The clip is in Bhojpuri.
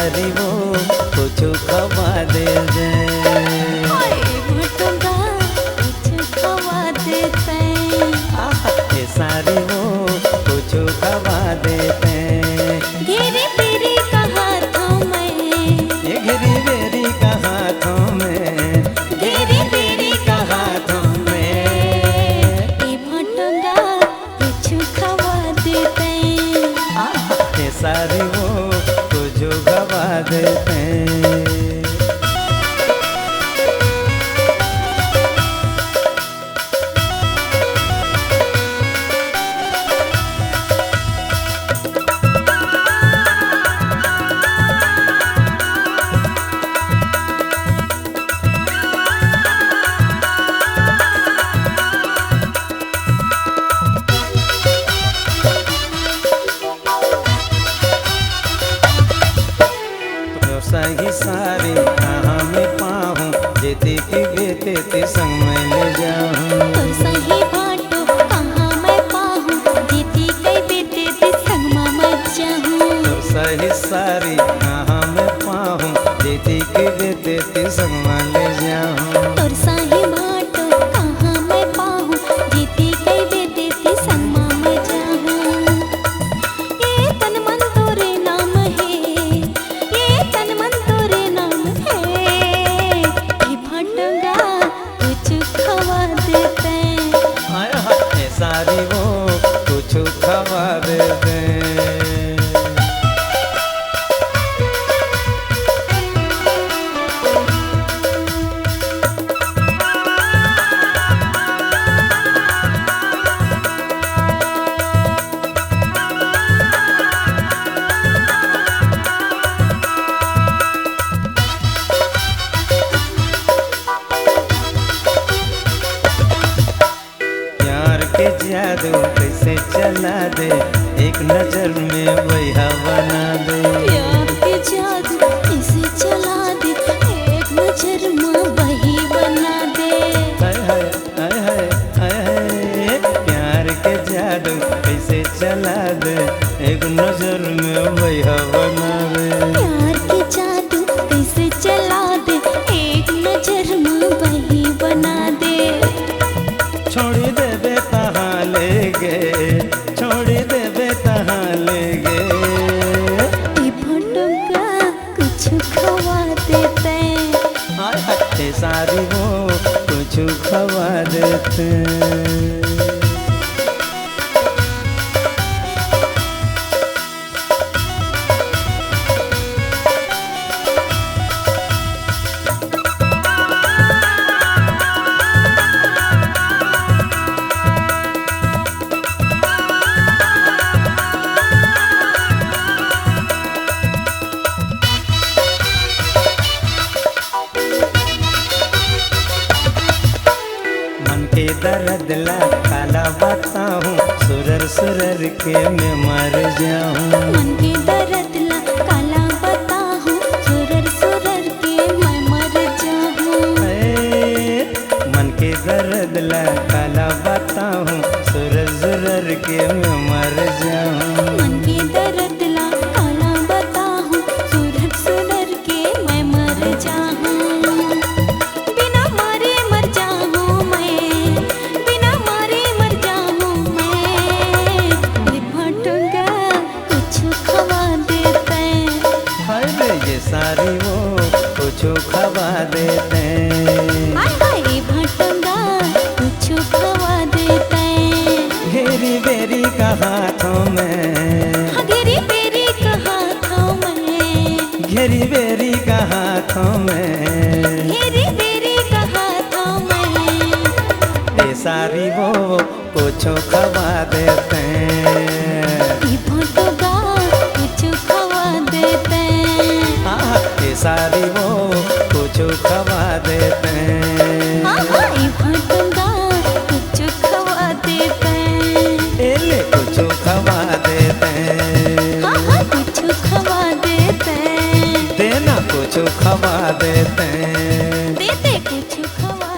सारी वो कुछ खवा दे दे। भटूंगा कुछ खवा देते ये सारी वो कुछ खवा देते। घेरी बेरी का हाथों में, ये घिरी बेरी का हाथों में, घेरी बेरी का हाथों में ये भटूंगा कुछ खवा देते ये सारी वो कुछ खवा देते। सही सारी कहाँ में पाहूँ, जेते की बेते ते संग में ले जाऊँ। तो सही बाटो कहाँ मैं पाहूँ, जीती कई बेटे ते संग मामा चाहूँ। तो सही सारी कहाँ में पाहूँ, जेते की बेते ते संग में ले जाऊँ। और सही बाटो कहाँ मैं पाहूँ, जीती कई बेटे ते संग मामा चाहूँ। ये तन मन तोरे नाम है, ये तन मन तोरे नाम है। ये भटूंगा कुछ खवा देते हाय हाय सारी वो कुछ खवा देते। प्यार के जादू कैसे चला दे, एक नजर में वही बना दे। प्यार के जादू इसे चला दे, एक नजर में वही बना दे। हाय हाय हाय हाय हाय हाय प्यार के जादू कैसे चला दे, एक नजर में वही बना दे। प्यार के जादू कैसे चला दे, एक नजर में वही बना दे। छोड़ी देवे तहाँ ले गे, छोड़ी देवे तहाँ ले गे। ये भटूंगा कुछ खवा देते हाय हाय सारी वो कुछ खवा देते। मन के दर्द ला काला बताऊं, सुरर सुरर के मैं मर जाऊं। मन के दर्द ला काला बताहूँ, सुरर सुरर के मैं मर जाहूँ। मन के दर्द ला काला बताऊं, सुरर सुरर के मैं मर जाऊं। मन के दर्द ला काला बताहूँ, सुरर सुरर के मैं मर जाहूँ। बिना मारे मर जाहूँ मैं, बिना मारे मर जाहूँ मैं। ये भटूंगा कुछ खवा देते हाय रे ये सारी वो कुछ खवा देते। हाय हाय ये भटूंगा कुछ खवा देते। घेरी बेरी का हाथों में, हाँ, घेरी बेरी का हाथों में, घेरी बेरी का हाथों में। घेरी बेरी का हाथों में ये सारी वो कुछ खवा देते। ये भटूंगा कुछ खवा देते ये सारी वो कुछ खवा देते। हाँ हाँ ये भटूंगा कुछ खवा देते एले कुछ खवा देते। हाँ हाँ कुछ खवा देते देना कुछ खवा देते। देते कुछ खवा